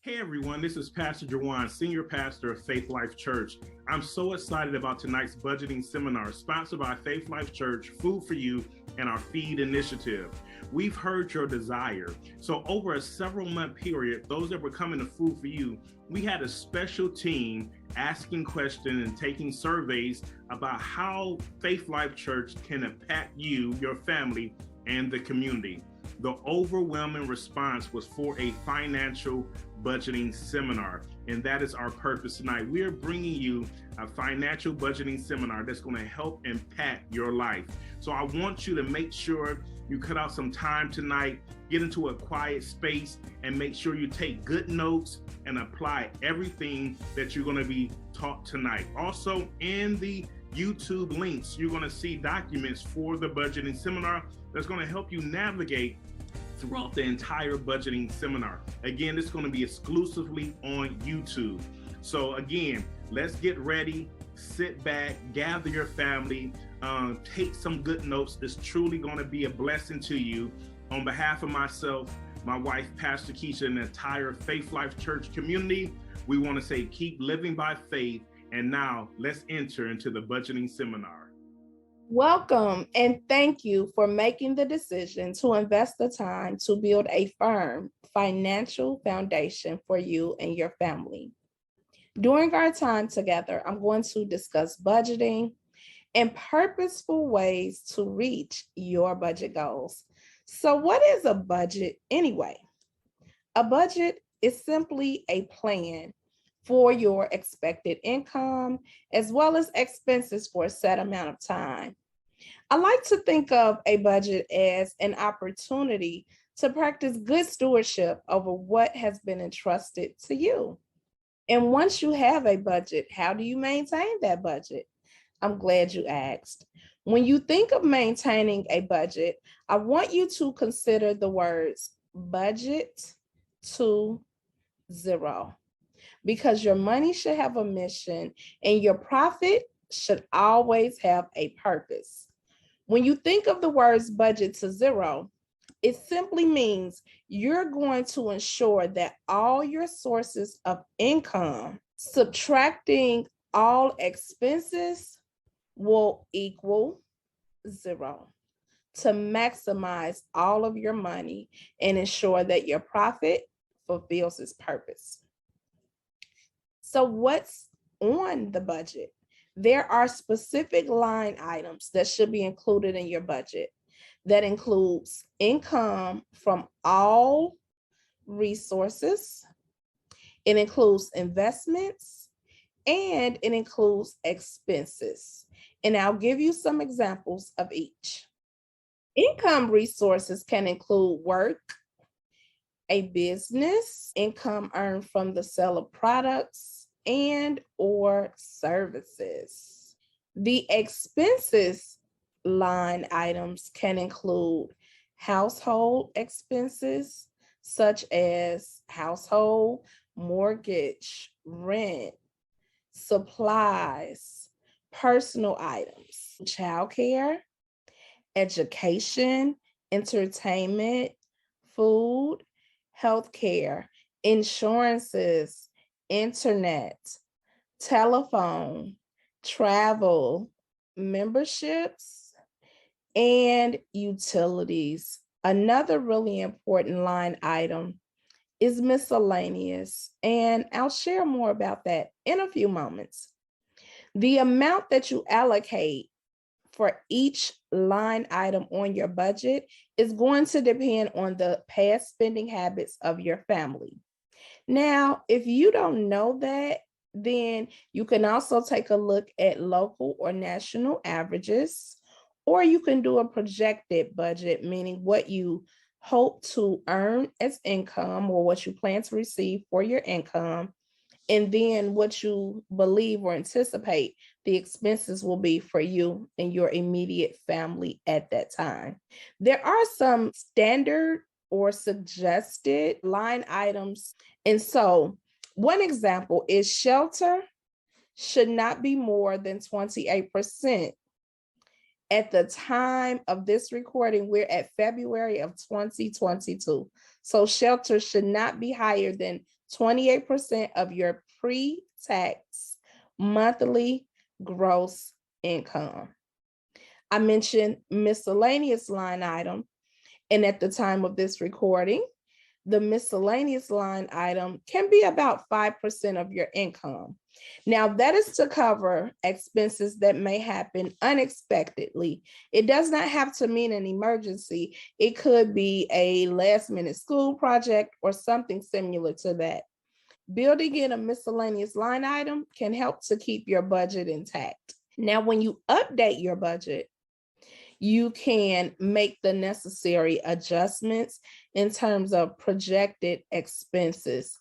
Hey everyone, this is Pastor Jawan, Senior Pastor of Faith Life Church. I'm so excited about tonight's budgeting seminar sponsored by Faith Life Church, Food for You, and our Feed initiative. We've heard your desire. So over a several month period, those that were coming to Food for You, we had a special team asking questions and taking surveys about how Faith Life Church can impact you, your family, and the community. The overwhelming response was for a financial budgeting seminar, and that is our purpose tonight. We are bringing you a financial budgeting seminar that's going to help impact your life. So I want you to make sure you cut out some time tonight, get into a quiet space, and make sure you take good notes and apply everything that you're going to be taught tonight. Also, in the YouTube links, you're going to see documents for the budgeting seminar that's going to help you navigate throughout the entire budgeting seminar. Again, it's going to be exclusively on YouTube. So again, let's get ready, sit back, gather your family, take some good notes. It's truly going to be a blessing to you. On behalf of myself, my wife, Pastor Keisha, and the entire Faith Life Church community, we want to say keep living by faith. And now let's enter into the budgeting seminar. Welcome and thank you for making the decision to invest the time to build a firm financial foundation for you and your family. During our time together, I'm going to discuss budgeting and purposeful ways to reach your budget goals. So what is a budget anyway? A budget is simply a plan for your expected income, as well as expenses for a set amount of time. I like to think of a budget as an opportunity to practice good stewardship over what has been entrusted to you. And once you have a budget, how do you maintain that budget? I'm glad you asked. When you think of maintaining a budget, I want you to consider the words budget to zero, because your money should have a mission and your profit should always have a purpose. When you think of the words budget to zero, it simply means you're going to ensure that all your sources of income, subtracting all expenses, will equal zero to maximize all of your money and ensure that your profit fulfills its purpose. So what's on the budget? There are specific line items that should be included in your budget. That includes income from all resources. It includes investments, and it includes expenses. And I'll give you some examples of each. Income resources can include work, a business, income earned from the sale of products and or services. The expenses line items can include household expenses such as household, mortgage, rent, supplies, personal items, childcare, education, entertainment, food, healthcare, insurances, internet, telephone, travel, memberships, and utilities. Another really important line item is miscellaneous, and I'll share more about that in a few moments. The amount that you allocate for each line item on your budget is going to depend on the past spending habits of your family. Now, if you don't know that, then you can also take a look at local or national averages, or you can do a projected budget, meaning what you hope to earn as income or what you plan to receive for your income, and then what you believe or anticipate the expenses will be for you and your immediate family at that time. There are some standard or suggested line items. And so one example is shelter should not be more than 28%. At the time of this recording, we're at February of 2022. So shelter should not be higher than 28% of your pre-tax monthly gross income. I mentioned miscellaneous line item, and at the time of this recording, the miscellaneous line item can be about 5% of your income. Now, that is to cover expenses that may happen unexpectedly. It does not have to mean an emergency. It could be a last-minute school project or something similar to that. Building in a miscellaneous line item can help to keep your budget intact. Now, when you update your budget, you can make the necessary adjustments in terms of projected expenses.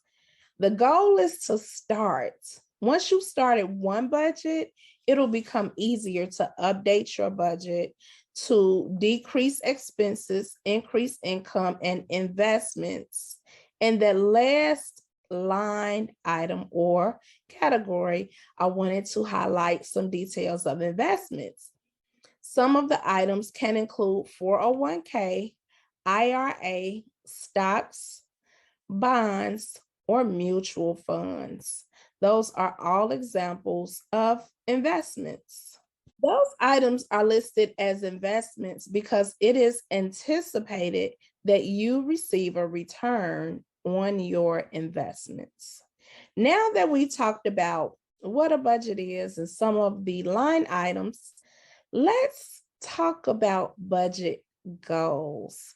The goal is to start. Once you started one budget, it'll become easier to update your budget to decrease expenses, increase income, and investments. And the last line item or category, I wanted to highlight some details of investments. Some of the items can include 401k, IRA, stocks, bonds, or mutual funds. Those are all examples of investments. Those items are listed as investments because it is anticipated that you receive a return on your investments. Now that we talked about what a budget is and some of the line items, let's talk about budget goals.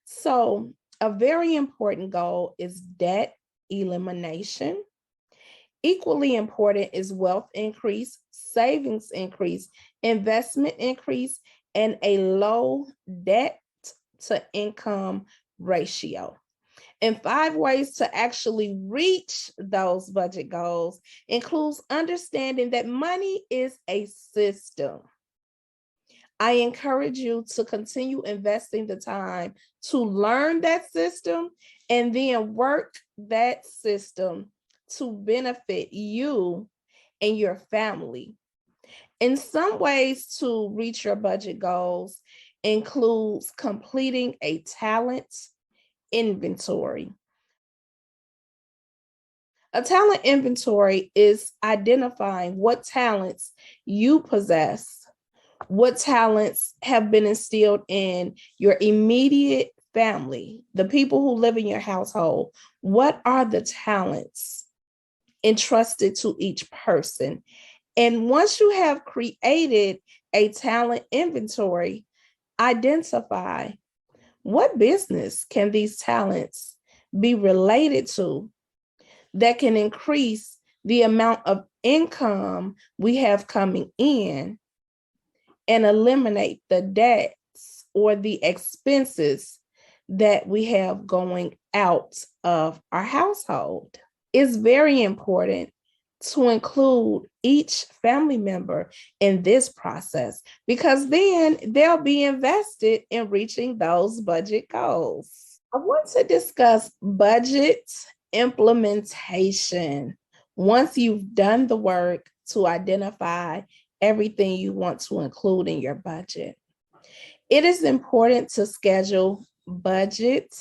So, a very important goal is debt elimination. Equally important is wealth increase, savings increase, investment increase, and a low debt to income ratio. And 5 ways to actually reach those budget goals includes understanding that money is a system. I encourage you to continue investing the time to learn that system and then work that system to benefit you and your family. In some ways to reach your budget goals includes completing a talent inventory. A talent inventory is identifying what talents you possess, what talents have been instilled in your immediate family, the people who live in your household. What are the talents entrusted to each person? And once you have created a talent inventory, identify what business can these talents be related to that can increase the amount of income we have coming in and eliminate the debts or the expenses that we have going out of our household. It's very important to include each family member in this process because then they'll be invested in reaching those budget goals. I want to discuss budget implementation. Once you've done the work to identify everything you want to include in your budget, it is important to schedule budget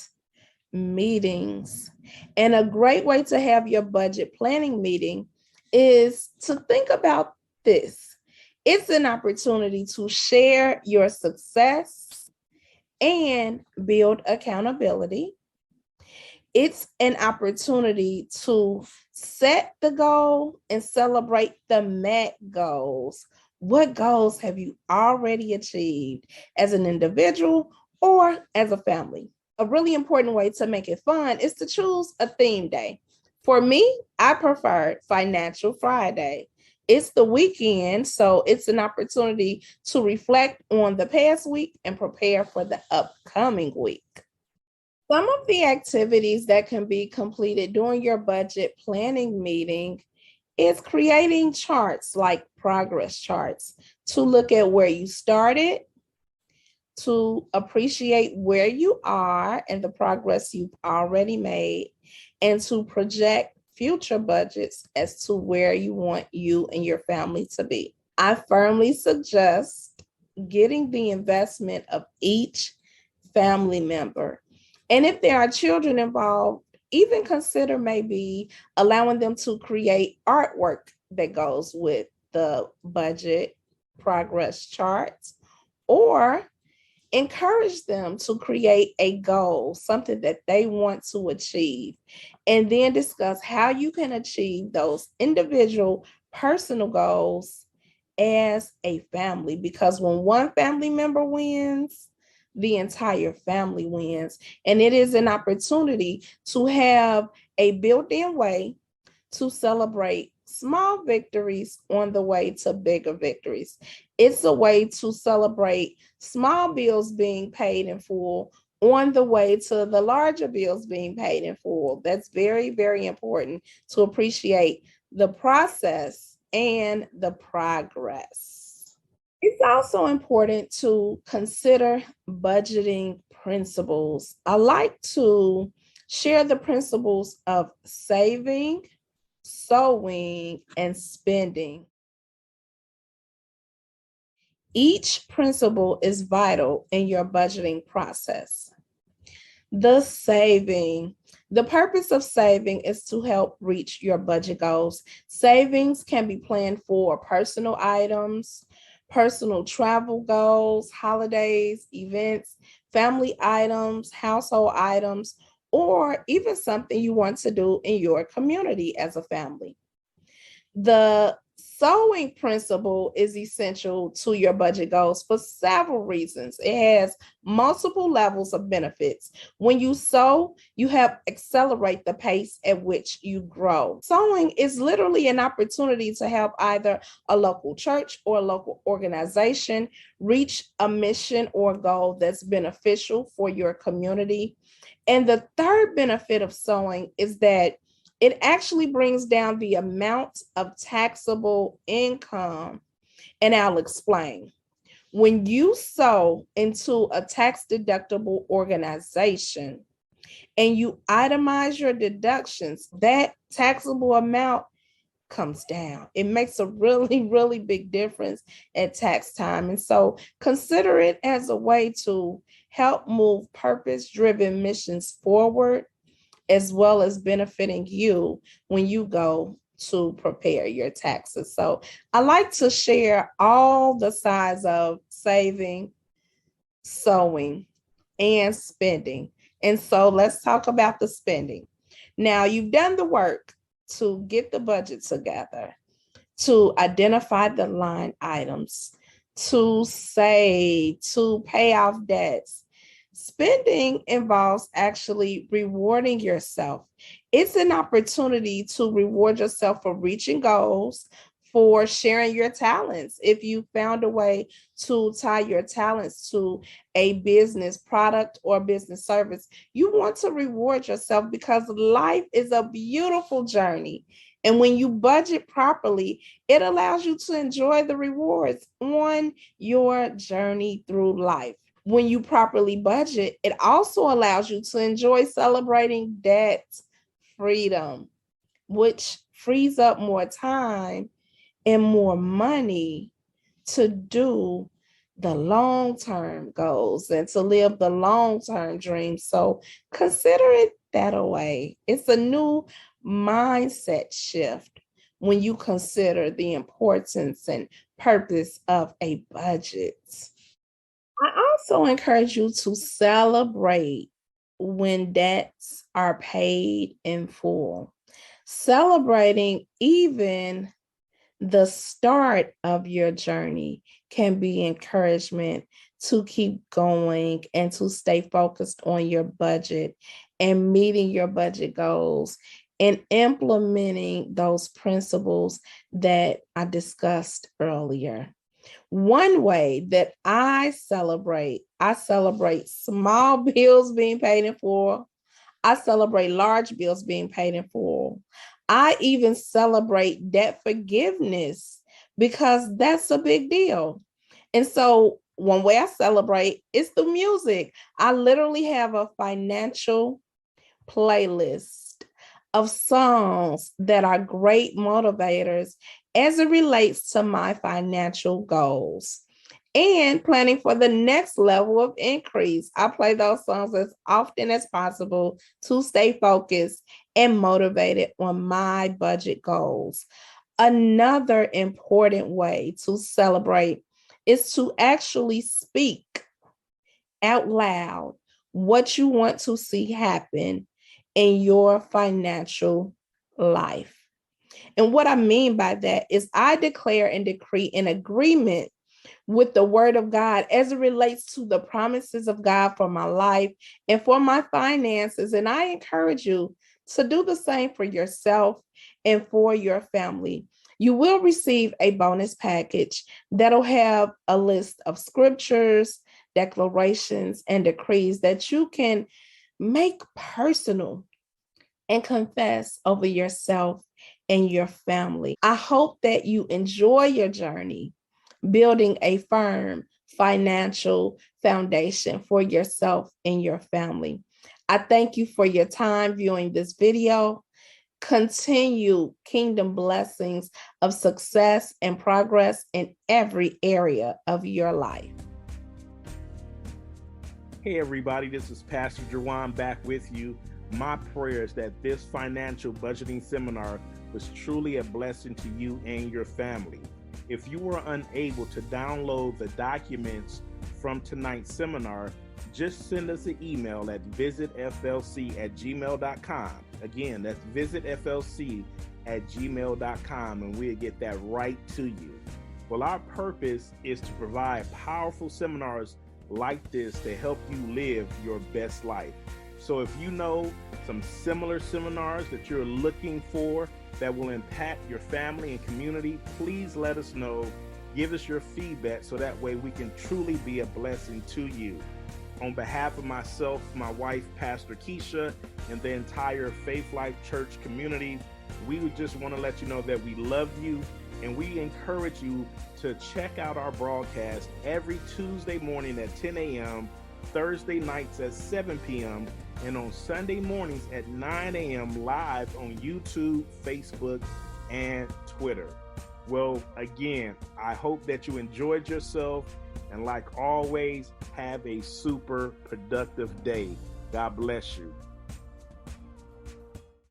meetings. And a great way to have your budget planning meeting is to think about this. It's an opportunity to share your success and build accountability. It's an opportunity to set the goal and celebrate the met goals. What goals have you already achieved as an individual or as a family? A really important way to make it fun is to choose a theme day. For me, I prefer Financial Friday. It's the weekend, so it's an opportunity to reflect on the past week and prepare for the upcoming week. Some of the activities that can be completed during your budget planning meeting is creating charts like progress charts to look at where you started, to appreciate where you are and the progress you've already made, and to project future budgets as to where you want you and your family to be. I firmly suggest getting the investment of each family member. And if there are children involved, even consider maybe allowing them to create artwork that goes with the budget progress charts, or encourage them to create a goal, something that they want to achieve, and then discuss how you can achieve those individual personal goals as a family. Because when one family member wins, the entire family wins. And it is an opportunity to have a built-in way to celebrate small victories on the way to bigger victories. It's a way to celebrate small bills being paid in full on the way to the larger bills being paid in full. That's very, very important to appreciate the process and the progress. It's also important to consider budgeting principles. I like to share the principles of saving, sowing, and spending. Each principle is vital in your budgeting process. The saving. The purpose of saving is to help reach your budget goals. Savings can be planned for personal items, personal travel goals, holidays, events, family items, household items, or even something you want to do in your community as a family. The sewing principle is essential to your budget goals for several reasons. It has multiple levels of benefits. When you sew, you help accelerate the pace at which you grow. Sewing is literally an opportunity to help either a local church or a local organization reach a mission or goal that's beneficial for your community. And the third benefit of sewing is that it actually brings down the amount of taxable income. And I'll explain. When you sow into a tax deductible organization and you itemize your deductions, that taxable amount comes down. It makes a really, really big difference at tax time. And so consider it as a way to help move purpose-driven missions forward, as well as benefiting you when you go to prepare your taxes. So I like to share all the sides of saving, sewing, and spending. And so let's talk about the spending. Now, you've done the work to get the budget together, to identify the line items, to save, to pay off debts. Spending involves actually rewarding yourself. It's an opportunity to reward yourself for reaching goals, for sharing your talents. If you found a way to tie your talents to a business product or business service, you want to reward yourself because life is a beautiful journey. And when you budget properly, it allows you to enjoy the rewards on your journey through life. When you properly budget, it also allows you to enjoy celebrating debt freedom, which frees up more time and more money to do the long-term goals and to live the long-term dreams. So consider it that way. It's a new mindset shift when you consider the importance and purpose of a budget. I also encourage you to celebrate when debts are paid in full. Celebrating even the start of your journey can be encouragement to keep going and to stay focused on your budget and meeting your budget goals and implementing those principles that I discussed earlier. One way that I celebrate small bills being paid in full. I celebrate large bills being paid in full. I even celebrate debt forgiveness because that's a big deal. And so one way I celebrate is through music. I literally have a financial playlist of songs that are great motivators as it relates to my financial goals. and planning for the next level of increase. I play those songs as often as possible to stay focused and motivated on my budget goals. Another important way to celebrate is to actually speak out loud what you want to see happen in your financial life. And what I mean by that is I declare and decree an agreement with the word of God as it relates to the promises of God for my life and for my finances. And I encourage you to do the same for yourself and for your family. You will receive a bonus package that'll have a list of scriptures, declarations, and decrees that you can make personal and confess over yourself and your family. I hope that you enjoy your journey building a firm financial foundation for yourself and your family. I thank you for your time viewing this video. Continue kingdom blessings of success and progress in every area of your life. Hey everybody, this is Pastor Jawan back with you. My prayer is that this financial budgeting seminar was truly a blessing to you and your family. If you were unable to download the documents from tonight's seminar, just send us an email at visitflc@gmail.com. Again, that's visitflc@gmail.com, and we'll get that right to you. Well, our purpose is to provide powerful seminars like this to help you live your best life. So if you know some similar seminars that you're looking for that will impact your family and community, please let us know. Give us your feedback so that way we can truly be a blessing to you. On behalf of myself, my wife, Pastor Keisha, and the entire Faith Life Church community, we would just want to let you know that we love you, and we encourage you to check out our broadcast every Tuesday morning at 10 a.m., Thursday nights at 7 p.m., and on Sunday mornings at 9 a.m. live on YouTube, Facebook, and Twitter. Well, again, I hope that you enjoyed yourself, and like always, have a super productive day. God bless you.